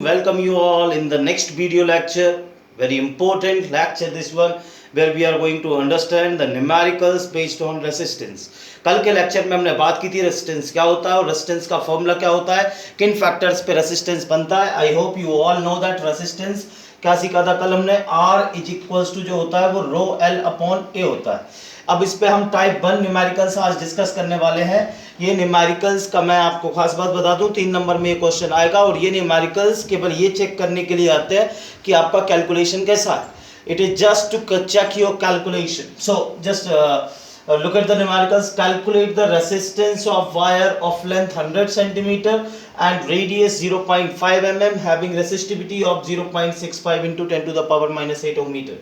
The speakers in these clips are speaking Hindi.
Welcome you all in the next video lecture. Very important lecture this one, where we are going to understand the numericals based on resistance. कल के लेक्चर में हमने बात की थी रेजिस्टेंस क्या होता है और रेजिस्टेंस का फॉर्मूला क्या होता है, किन फैक्टर्स पे रेजिस्टेंस बनता है. I hope you all know that resistance क्या सीखा था कल हमने. R इज इक्वल्स टू जो होता है वो रो L अपॉन A होता है. अब इस पे हम टाइप 1 न्यूमेरिकल्स आज डिस्कस करने वाले हैं. ये न्यूमेरिकल्स का मैं आपको खास बात बता दूं, 3 नंबर में ये क्वेश्चन आएगा और ये न्यूमेरिकल्स केवल ये चेक करने के लिए आते हैं कि आपका कैलकुलेशन कैसा है. It is just to check your calculation. So just look at the numericals. Calculate the resistance of wire of length 100 cm and radius 0.5 mm having resistivity of 0.65 into 10 to the power minus 8 ohm meter.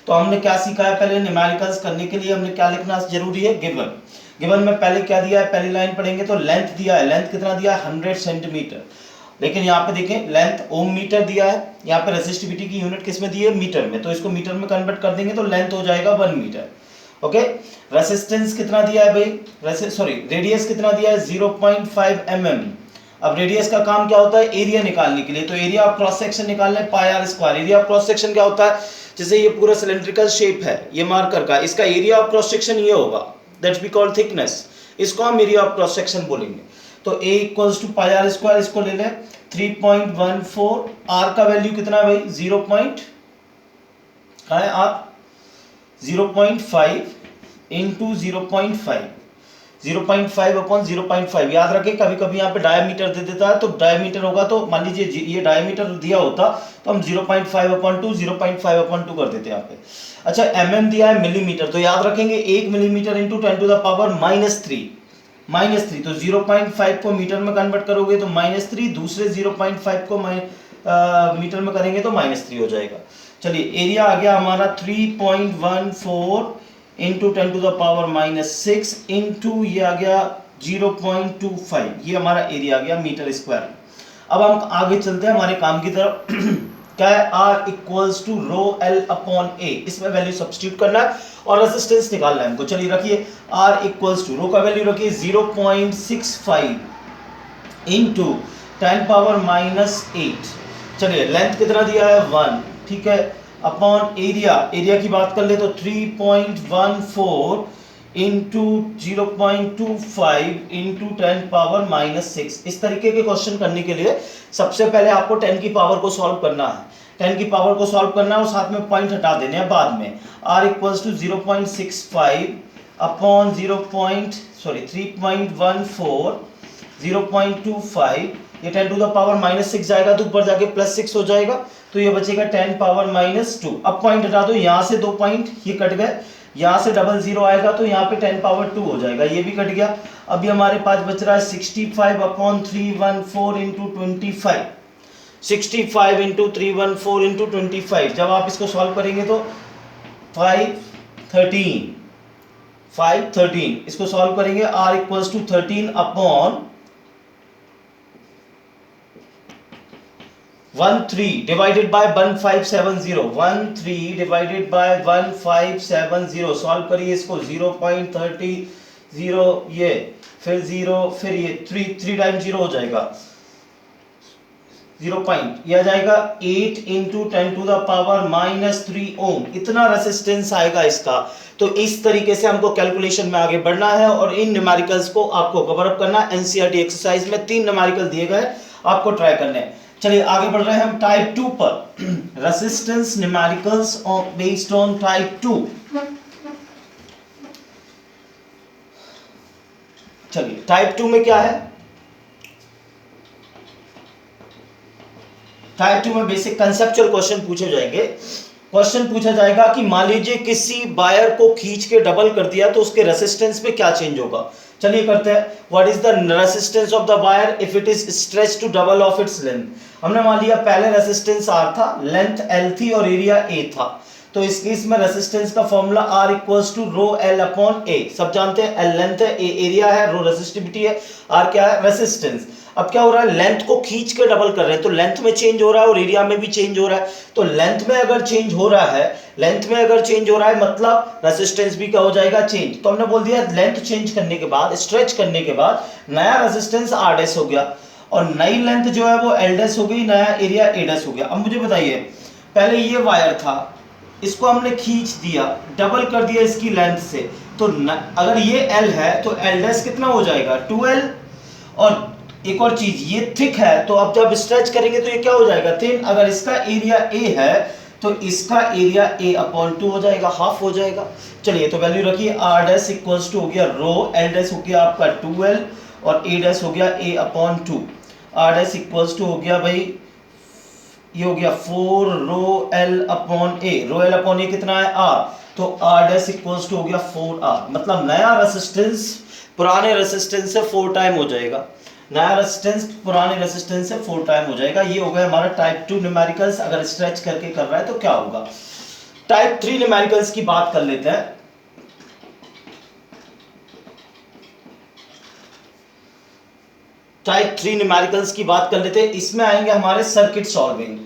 तो हमने क्या सीखा है, पहले न्यूमेरिकल्स करने के लिए हमने क्या लिखना जरूरी है, गिवन. गिवन में पहले क्या दिया है, पहली लाइन पढ़ेंगे तो लेंथ दिया है. लेंथ कितना दिया है, 100 सेंटीमीटर. लेकिन यहाँ पे देखें लेंथ ओम मीटर दिया है. यहाँ पे रेसिस्टिविटी की यूनिट किस में दी है, मीटर में. तो इसको मीटर में कन्वर्ट कर देंगे तो लेंथ हो जाएगा 1 मीटर. ओके. रेसिस्टेंस कितना दिया है भाई, सॉरी रेडियस कितना दिया है, 0.5 mm. अब रेडियस का काम क्या होता है, एरिया निकालने के लिए. तो एरिया ऑफ क्रॉस सेक्शन निकालना है pi are square. Area of cross section क्या होता है, जैसे ये पूरा सिलेंड्रिकल शेप है ये मार्कर का, इसका एरिया ऑफ क्रॉस सेक्शन ये होगा, दैट्स वी कॉल थिकनेस. इसको हम एरिया ऑफ क्रॉस सेक्शन बोलेंगे. तो A equals to pi are square, इसको ले लें 3.14. R का वैल्यू कितना है भाई, 0. है R 0.5 इंटू 0.5. 0.5 अपॉन 0.5. याद रखें कभी कभी यहाँ पे डायमीटर दे देता है, तो डायमीटर होगा तो मान लीजिए ये डायमीटर दिया होता तो हम 0.5 अपॉन 2 0.5 अपॉन 2 कर देते यहाँ पे. अच्छा mm दिया है मिलीमीटर, तो याद रखेंगे 1 millimetre into 10 to the power -3. तो 0.5 को मीटर में कन्वर्ट करोगे तो -3, दूसरे 0.5 को मीटर में करेंगे तो -3 हो जाएगा. चलिए एरिया आ गया हमारा 3.14 into 10 to the power -6 into ये आ गया 0.25. ये हमारा एरिया आ गया मीटर स्क्वायर. अब हम आगे चलते हैं हमारे काम की तरफ. क्या है, R equals to rho L upon A. इसमें वैल्यू सब्स्टिट्यूट करना है और रेजिस्टेंस निकालना है हमको. चलिए रखिए R इक्वल्स टू, रो का वैल्यू रखिए 0.65 इंटू 10 पावर -8. चलिए लेंथ कितना दिया है 1, ठीक है, अपॉन एरिया की बात कर ले तो 3.14 इंटू 0.25 इंटू 10 पावर -6. इस तरीके के क्वेश्चन करने के लिए सबसे पहले आपको 10 की पावर को सॉल्व करना है. 10 की पावर को सॉल्व करना है और साथ में पॉइंट हटा देने हैं बाद में. R equals to 0.65 upon 3.14 0.25. ये 10 टू द पावर -6 जाएगा तो ऊपर जाके +6 हो जाएगा, तो ये बचेगा 10 पावर -2. अब पॉइंट हटा दो, यहाँ से 2 पॉइंट ये कट गए, यहाँ से 00 आएगा तो यहाँ पे 10 पावर 2 हो जाएगा, ये भी कट गया. अभी हमारे पास बच रहा है 65 अपॉन 314 इंटू 25. 65 into 314 into 25. जब आप इसको सॉल्व करेंगे तो 513 इसको सॉल्व करेंगे. R equals to 13 upon 13 divided by 1570. 13 divided by 1570. Solve करिए इसको. 0.30 ये फिर 0 फिर ये 3 टाइम 0 हो जाएगा 0 पॉइंट, यह जाएगा 8 इंटू 10 टू द पावर -3 ओम. इतना रेसिस्टेंस आएगा इसका. तो इस तरीके से हमको कैलकुलेशन में आगे बढ़ना है और इन न्यूमेरिकल्स को आपको कवर अप करना है. एनसीईआरटी एक्सरसाइज में 3 न्यूमेरिकल दिए गए, आपको ट्राई करने हैं. चलिए आगे बढ़ रहे हैं हम टाइप 2 पर. Resistance numericals based on type 2. चलिए टाइप 2 में क्या है, टाइप 2 में बेसिक कंसेप्चुअल क्वेश्चन पूछे जाएंगे. क्वेश्चन पूछा जाएगा कि मान लीजिए किसी वायर को खींच के डबल कर दिया तो उसके रेसिस्टेंस में क्या चेंज होगा. चलिए करते हैं. What is the resistance of the wire if it is stretch to double of its length. हमने मान लिया पहले रेसिस्टेंस R था, लेंथ L थी और एरिया A था. तो इस केस में रेसिस्टेंस का formula R equals to rho L upon A. सब जानते हैं L लेंथ है, A एरिया है, रो रेसिस्टिविटी है, R क्या है, रेसिस्टेंस. अब क्या हो रहा है, लेंथ को खींच के डबल कर रहे हैं तो लेंथ में चेंज हो रहा है और एरिया में भी चेंज हो रहा है. तो लेंथ में अगर चेंज हो रहा है मतलब रेसिस्टेंस भी क्या हो जाएगा, चेंज. तो हमने बोल दिया लेंथ चेंज करने के बाद, स्ट्रेच करने के बाद नया रेसिस्टेंस R' हो गया. और नई लेंथ जो है वो एल डैश हो गई, नया एरिया ए डैश हो गया। अब मुझे बताइए, पहले ये वायर था, इसको हमने खींच दिया, डबल कर दिया इसकी लेंथ से, तो अगर ये एल है तो एल डैश कितना हो जाएगा 2l। और एक और चीज, ये थिक है तो अब जब स्ट्रेच करेंगे तो ये क्या हो जाएगा थिन। अगर इसका एरिया ए है तो इसका एरिया a अपॉन 2 हो जाएगा, हाफ हो जाएगा। चलिए तो वैल्यू रखिए, r डैश इक्वल्स टू हो गया रो, l डैश हो गया आपका 2l और a डैश हो गया a upon 2। r dash equals to हो गया भाई, ये हो गया 4 rho l upon a, rho l upon a कितना है r, तो r डैश इक्वल्स टू हो गया 4r। मतलब नया रेसिस्टेंस पुराने रेसिस्टेंस से 4 टाइम हो जाएगा, नया रेजिस्टेंस पुराने रेजिस्टेंस से 4 टाइम हो जाएगा। ये हो गया हमारा टाइप 2 न्यूमेरिकल्स। अगर स्ट्रेच करके कर रहा है तो क्या होगा। टाइप 3 न्यूमेरिकल्स की बात कर लेते हैं। टाइप 3 न्यूमेरिकल्स की बात कर लेते हैं। इसमें आएंगे हमारे सर्किट सॉल्विंग।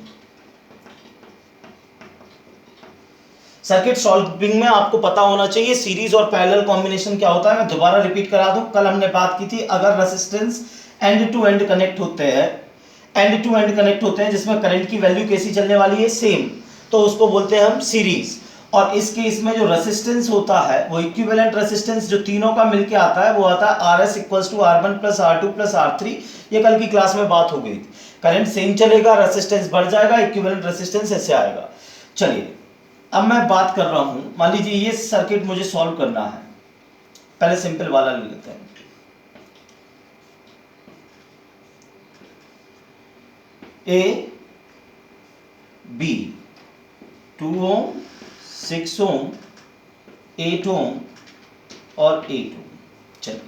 सर्किट सॉल्विंग में आपको पता होना चाहिए सीरीज और पैरेलल कॉम्बिनेशन क्या होता है। मैं दोबारा रिपीट करा दूं, कल हमने बात की थी, अगर resistance end to end connect होते हैं, एंड टू एंड कनेक्ट होते हैं जिसमें करंट की वैल्यू कैसी चलने वाली है सेम, तो उसको बोलते हैं हम सीरीज। और इस केस में जो रेजिस्टेंस होता है वो इक्विवेलेंट रेजिस्टेंस जो तीनों का मिलके आता है वो आता है R S equals to R1 plus R2 plus R3। ये कल की क्लास में बात हो गई थी। करंट सेम चलेगा, रेजिस्टेंस बढ़ जाएगा, इक्विवेलेंट रेजिस्टेंस ऐसे आएगा। चलिए अब मैं बात कर रहा हूं, मान लीजिए ये सर्किट मुझे सॉल्व करना है। पहले सिंपल वाला ले लेते हैं। ए बी 2 ओम 6 ओम 8 ओम और 8 ओम। चलिए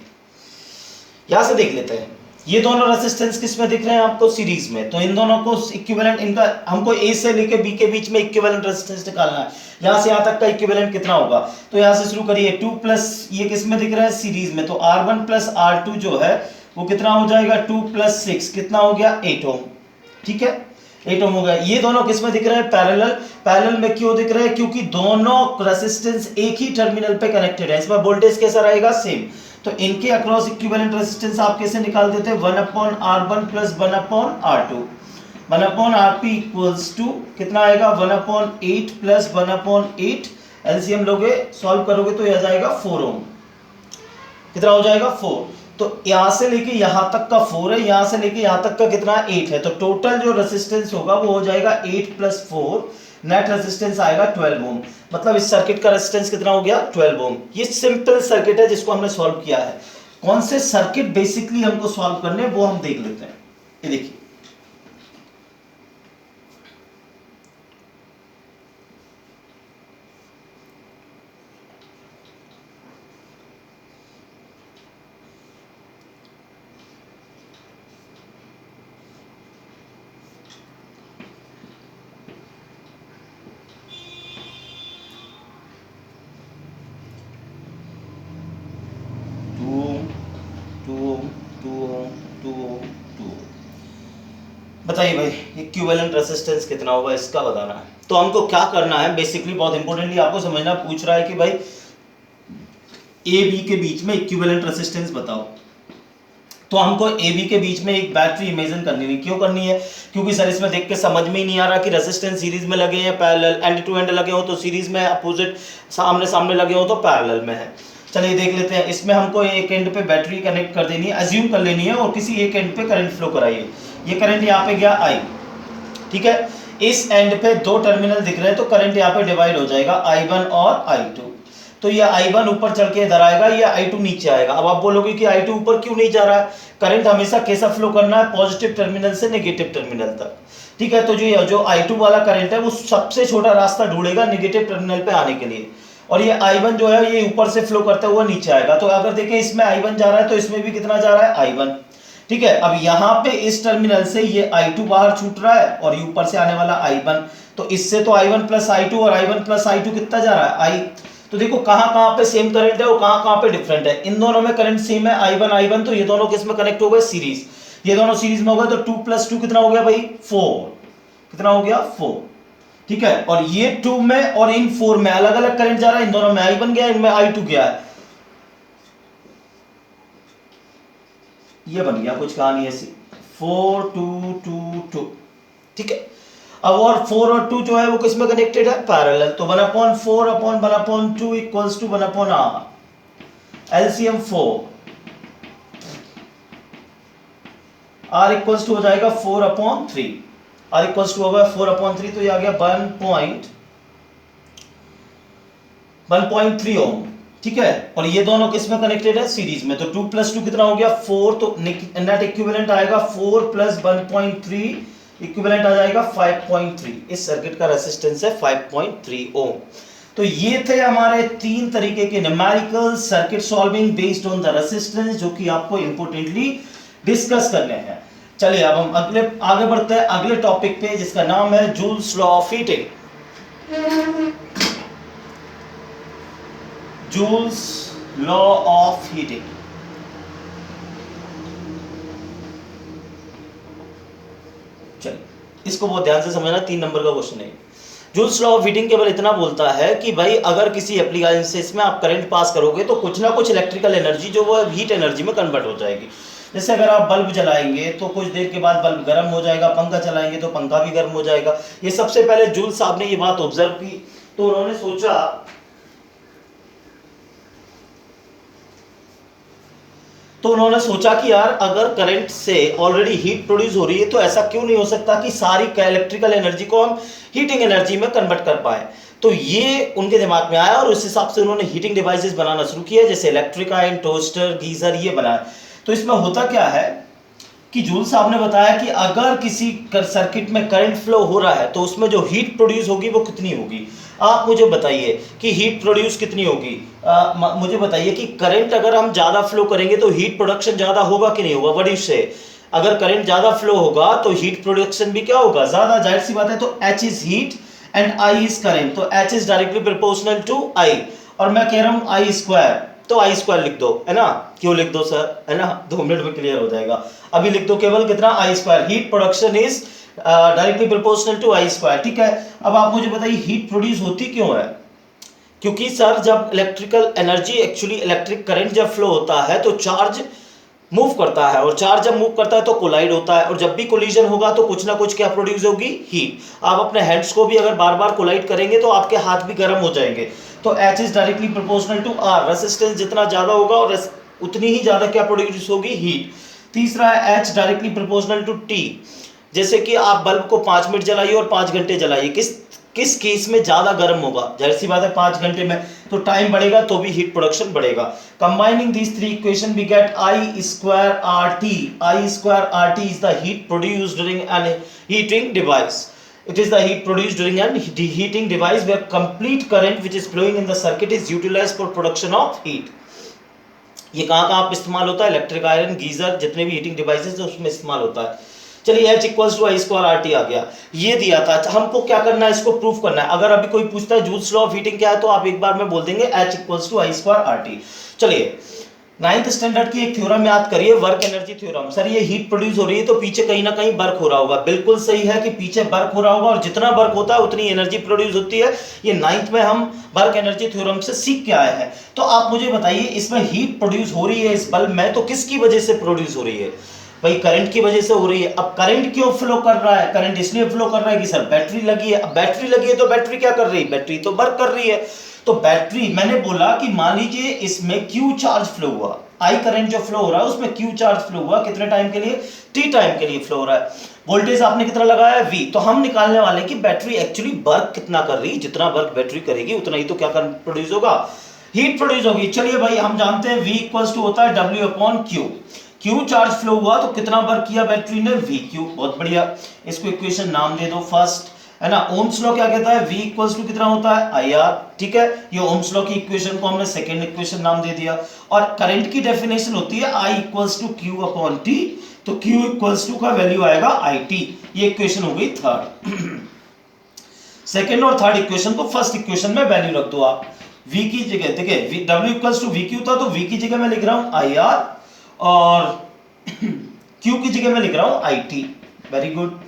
यहां से देख लेते हैं, ये दोनों रेजिस्टेंस किस में दिख रहे हैं आपको, सीरीज में। तो इन दोनों को इक्विवेलेंट, इनका हमको ए से लेके बी के बीच में इक्विवेलेंट रेजिस्टेंस निकालना है। यहां से यहां तक का इक्विवेलेंट कितना होगा, तो यहां से शुरू करिए 2 प्लस, ये किस में दिख रहा है सीरीज में, तो R1 प्लस R2 जो है वो कितना हो जाएगा 2 प्लस 6 कितना हो गया 8 ओम। ठीक है 8 ओम हो गया। ये दोनों किस में दिख रहे हैं पैरेलल। पैरेलल में क्यों दिख रहे हैं, क्योंकि दोनों रेजिस्टेंस एक ही टर्मिनल पे कनेक्टेड है। इसमें वोल्टेज कैसा रहेगा सेम। तो इनके अक्रॉस इक्विवेलेंट रेजिस्टेंस आप कैसे निकाल देते हैं, 1 upon R1 plus 1 upon R2। 1 upon RP equals to कितना आएगा 1 अपॉन 8 प्लस 1 अपॉन 8। एलसीएम लोगे सॉल्व करोगे तो यह जाएगा 4 ओम। कितना हो जाएगा 4। तो यहां से लेके यहां तक का 4 है, यहां से लेके यहां तक का कितना 8 है। तो टोटल जो रेजिस्टेंस होगा वो हो जाएगा 8 प्लस 4, नेट रेजिस्टेंस आएगा 12 ओम। मतलब इस सर्किट का रेजिस्टेंस कितना हो गया 12 ओम। ये सिंपल सर्किट है जिसको हमने सॉल्व किया है। कौन से सर्किट बेसिकली हमको सॉल्व करने वो हम देख लेते हैं। ये देखिए बताइए भाई इक्विवेलेंट रेजिस्टेंस कितना होगा इसका बताना है। तो हमको क्या करना है बेसिकली, बहुत इंपॉर्टेंटली आपको समझना, पूछ रहा है कि भाई ए बी के बीच में इक्विवेलेंट रेजिस्टेंस बताओ। तो हमको ए बी के बीच में एक बैटरी इमेजिन करनी है। क्यों करनी है, क्योंकि सर इसमें देख के समझ में ही नहीं आ रहा कि रेजिस्टेंस सीरीज में लगे हैं पैरेलल, एंड टू एंड लगे हो तो सीरीज में, अपोजिट सामने सामने लगे हो तो पैरेलल में है। चलिए देख लेते हैं। इसमें हमको एक एंड पे बैटरी कनेक्ट कर देनी है, अज्यूम कर लेनी है, और किसी एक एंड पे करंट फ्लो कराइए। ये करंट यहाँ पे गया I, ठीक है। इस एंड पे दो टर्मिनल दिख रहे हैं तो करंट यहाँ पे डिवाइड हो जाएगा I1 और I2। तो ये I1 ऊपर चढ़ के इधर आएगा, ये I2 नीचे आएगा। अब आप बोलोगे कि I2 ऊपर क्यों नहीं जा रहा है, करंट हमेशा कैसा फ्लो करना है, पॉजिटिव टर्मिनल से नेगेटिव टर्मिनल तक। ठीक है, तो जो I2 वाला करंट है वो सबसे छोटा रास्ता ढूंढेगा नेगेटिव टर्मिनल पे आने के लिए, और ये I1 जो है ये ऊपर से फ्लो करता हुआ नीचे आएगा। तो अगर देखें इसमें I1 जा रहा है तो इसमें भी कितना जा रहा है I1। ठीक है, अब यहाँ पे इस टर्मिनल से ये I2 बाहर छूट रहा है और ये ऊपर से आने वाला I1। तो इससे तो I1 प्लस I2 और I1 प्लस I2 कितना जा रहा है I। तो देखो कहाँ कहाँ पे सेम करंट है और कहाँ कहाँ पे डिफरेंट है। इन दोनों में करंट सेम है I1 तो ये दोनों किस में कनेक्ट हो गए सीरीज। ये दोनों सीरीज में हो गए तो 2 प्लस 2 कितना हो गया भाई 4। कितना हो गया 4। ठीक है, और ये 2 में और इन 4 में अलग अलग करंट जा रहा है। इन दोनों में I1 गया, इनमें I2 गया है। ये बन गया कुछ कहानी ऐसी 4 2 2 2, ठीक है। अब और 4 और 2 जो है वो किसमें कनेक्टेड है, पैरेलल, तो 1/4 upon 1/2 equals to 1/r, LCM 4, r equals to हो जाएगा 4/3, r इक्वल्स टू होगा 4/3, तो ये आ गया 1.3 ओम, ठीक है। और ये दोनों किसमें कनेक्टेड है, सीरीज में, तो 2 + 2 कितना हो गया 4, तो नेट इक्विवेलेंट आएगा 4 + 1.3 इक्विवेलेंट आ जाएगा 5.3। इस सर्किट का रेजिस्टेंस है 5.3 ओम। तो ये थे हमारे 3 तरीके के numerical circuit solving based on the resistance, जो कि आपको इंपोर्टेंटली डिस्कस करने हैं। चलिए अब हम आगे बढ़ते हैं अगले टॉपिक पे, जिसका नाम है joules law of heating. Joules law of heating, चलिए इसको बहुत ध्यान से समझना, 3 नंबर का क्वेश्चन है। जूल्स लॉ ऑफ हीटिंग केवल इतना बोलता है कि भाई अगर किसी एप्लीकेंस में आप करंट पास करोगे तो कुछ ना कुछ इलेक्ट्रिकल एनर्जी जो वो हीट एनर्जी में कन्वर्ट हो जाएगी। जैसे अगर आप बल्ब जलाएंगे तो कुछ देर के बाद बल्ब गर्म हो जाएगा, पंखा चलाएंगे तो पंखा भी गर्म हो जाएगा। ये सबसे पहले जूल्स साहब ने ये बात ऑब्जर्व की, तो उन्होंने सोचा कि यार अगर करंट से ऑलरेडी हीट प्रोड्यूस हो रही है तो ऐसा क्यों नहीं हो सकता कि सारी इलेक्ट्रिकल एनर्जी को हम हीटिंग एनर्जी में कन्वर्ट कर पाए। तो ये उनके दिमाग में आया और उस हिसाब से उन्होंने हीटिंग डिवाइसेस बनाना शुरू किया, जैसे इलेक्ट्रिक आयन, टोस्टर, गीजर, ये बनाया। तो इसमें होता क्या है कि जूल्स साहब ने बताया कि अगर किसी सर्किट में करंट फ्लो हो रहा है तो उसमें जो हीट प्रोड्यूस होगी वो कितनी होगी। आप मुझे बताइए कि हीट प्रोड्यूस कितनी होगी। मुझे बताइए कि करंट अगर हम ज्यादा फ्लो करेंगे तो हीट प्रोडक्शन ज्यादा होगा कि नहीं होगा, व्हाट यू से। अगर करंट ज्यादा फ्लो होगा तो हीट प्रोडक्शन भी क्या होगा, ज्यादा, जाहिर सी बात है। तो H is heat and I is current, तो H is directly proportional to I, और मैं कह रहा हूं I², तो I² लिख दो, है ना। क्यों लिख दो सर, है ना, 2 मिनट में क्लियर हो जाएगा। अभी लिख दो केवल कितना, I²। Heat production is directly proportional to I², ठीक है। अब आप मुझे बताइए हीट प्रोड्यूस होती क्यों है। क्योंकि सर जब electrical energy, actually electric current जब फ्लो होता है तो चार्ज मूव करता है, और चार्ज जब मूव करता है तो कोलाइड होता है, और जब भी कोलिजन होगा तो कुछ ना कुछ क्या प्रोड्यूस होगी, हीट। आप अपने हैंड्स को भी अगर बार बार कोलाइड करेंगे तो आपके हाथ भी गर्म हो जाएंगे। तो H is directly proportional to R, resistance जितना ज्यादा होगा और उतनी ही ज्यादा क्या प्रोड्यूस होगी, हीट। तीसरा है H directly proportional to T, जैसे कि आप बल्ब को 5 मिनट जलाइए और 5 घंटे जलाइए, किस केस में ज्यादा गर्म होगा, जाहिर सी बात है 5 घंटे में, तो टाइम बढ़ेगा तो भी हीट प्रोडक्शन बढ़ेगा। Combining these 3 equation we get I²RT। I²RT is the heat produced during an heating device. It is the heat produced during an heating device where complete current which is flowing in the circuit is utilized for production of heat। ये कहाँ इस्तेमाल होता है, इलेक्ट्रिक आयरन, गीजर, जितने भी हीटिंग डिवाइसेस है उसमें इस्तेमाल होता है। चलिए H = I²RT आ गया, ये दिया था। हमको क्या करना है, इसको प्रूफ करना है। अगर अभी कोई पूछता है जूल्स लॉ ऑफ हीटिंग क्या है, तो आप एक बार में बोल देंगे H = I²RT। चलिए 9th स्टैंडर्ड की एक थ्योरम याद करिए, वर्क एनर्जी थ्योरम। सर ये हीट प्रोड्यूस हो रही है तो पीछे कहीं ना कहीं वर्क हो रहा होगा, बिल्कुल सही है कि पीछे वर्क हो रहा होगा, और जितना वर्क होता है उतनी एनर्जी प्रोड्यूस होती है। ये 9th में हम वर्क एनर्जी थ्योरम से सीख के आए हैं। तो आप मुझे बताइए इसमें हीट प्रोड्यूस हो रही है इस बल्ब में, तो किसकी वजह से प्रोड्यूस हो रही है, भाई करंट की वजह से हो रही है। अब करंट क्यों फ्लो कर रहा है, करंट इसलिए फ्लो कर रहा है कि सर बैटरी लगी है। अब बैटरी लगी है तो बैटरी क्या कर रही है, बैटरी तो वर्क कर रही है। तो बैटरी, मैंने बोला कि मान लीजिए इसमें Q चार्ज फ्लो हुआ, I करंट जो फ्लो हो रहा है उसमें Q चार्ज फ्लो हुआ, कितने टाइम के लिए, T टाइम के लिए फ्लो हो रहा है। वोल्टेज आपने कितना लगाया है, V। तो हम निकालने वाले कि बैटरी एक्चुअली वर्क कितना कर रही है, जितना वर्क बैटरी करेगी उतना ही तो क्या प्रोड्यूस होगा, हीट प्रोड्यूस होगी। चलिए भाई हम जानते हैं V = होता है W/Q। Q चार्ज फ्लो हुआ तो कितना वर्क किया बैटरी ने, VQ। बहुत बढ़िया, इसको इक्वेशन नाम दे दो फर्स्ट, है ना। ओम्स लॉ क्या कहता है, V = कितना होता है, IR, ठीक है। ये ओम्स लॉ की इक्वेशन को हमने सेकंड इक्वेशन नाम दे दिया। और करंट की डेफिनेशन होती है I = Q/T, तो Q = का वैल्यू आएगा IT। ये इक्वेशन हो गई थर्ड। सेकंड और थर्ड इक्वेशन को फर्स्ट इक्वेशन में वैल्यू रख दो आप। V की जगह देखिए W = VQ था, तो V की जगह मैं लिख रहा हूं IR, और Q की जगह मैं लिख रहा हूं IT। Very good.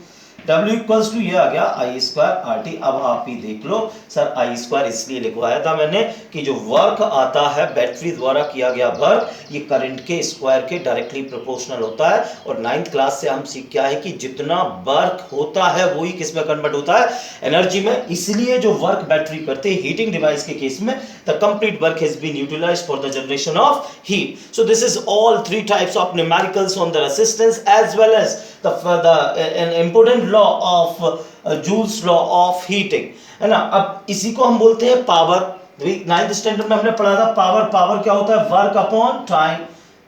W equals to ये आ गया आई स्क्वायर आर टी। अब आप ही देख लो सर आई स्क्वायर इसलिए लिखवाया था मैंने कि जो वर्क आता है बैटरी द्वारा किया गया वर्क ये करंट के स्क्वायर के डायरेक्टली प्रोपोर्शनल होता है। और 9th क्लास से हम सीख क्या है कि जितना वर्क होता है वही किस में कन्वर्ट होता है, एनर्जी में। इसलिए जो वर्क बैटरी करते हैं हीटिंग डिवाइस के केस में the complete work has been utilised for the generation of heat. So this is all 3 types of numericals on the resistance as well as an important law of Joule's law of heating, है ना। अब इसी को हम बोलते हैं पावर। 9th स्टैंडर्ड में हमने पढ़ा था पावर। पावर क्या होता है? Work upon time,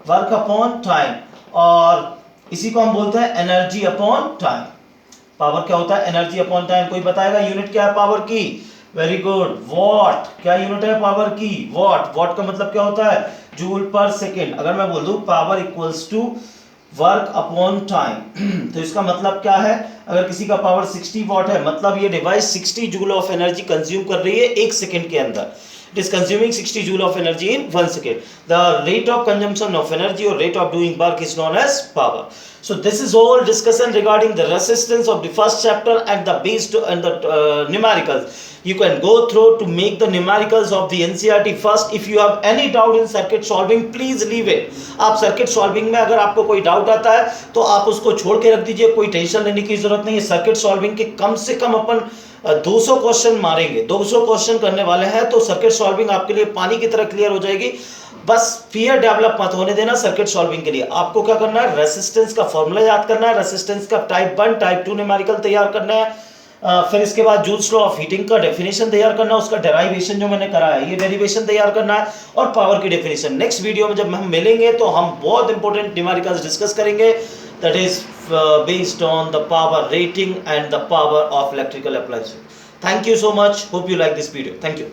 work upon time. और इसी को हम बोलते हैं एनर्जी अपॉन टाइम। पावर क्या होता है? Energy upon time. कोई बताएगा यूनिट क्या है पावर की? Very good, what. क्या यूनिट है पावर की? वॉट। वॉट का मतलब क्या होता है? जूल पर सेकेंड। अगर मैं बोल दूं power equals to work upon time तो इसका मतलब क्या है? अगर किसी का पावर 60 वॉट है मतलब ये device 60 joule of energy consume कर रही है 1 सेकंड के अंदर। It is consuming 60 joule of energy in 1 second. The rate of consumption of energy or rate of doing work is known as power. So this is all discussion regarding the resistance of the first chapter and the based and the numericals. You can go through to make the numericals of the NCERT first. If you have any doubt in circuit solving, please leave it. आप circuit solving में अगर आपको कोई doubt आता है तो आप उसको छोड़ के रख दीजिए, कोई टेंशन लेने की जरूरत नहीं है। circuit solving के कम से कम अपन 200 क्वेश्चन मारेंगे, 200 क्वेश्चन करने वाले हैं तो सर्किट सॉल्विंग आपके लिए पानी की तरह क्लियर हो जाएगी। बस फियर डेवलप मत होने देना सर्किट सॉल्विंग के लिए। आपको क्या करना है? रेजिस्टेंस का फॉर्मूला याद करना है, रेजिस्टेंस का टाइप 1 टाइप 2 न्यूमेरिकल तैयार करना है, फिर इसके बाद जूल्स लॉ ऑफ हीटिंग का डेफिनेशन तैयार करना है, उसका डेरिवेशन जो मैंने करा है ये डेरिवेशन तैयार करना है, और पावर की डेफिनेशन। नेक्स्ट वीडियो में जब हम मिलेंगे तो हम बहुत इंपॉर्टेंट न्यूमेरिकल्स डिस्कस करेंगे, that is based on the power rating and the power of electrical appliances. Thank you so much. Hope you like this video. Thank you.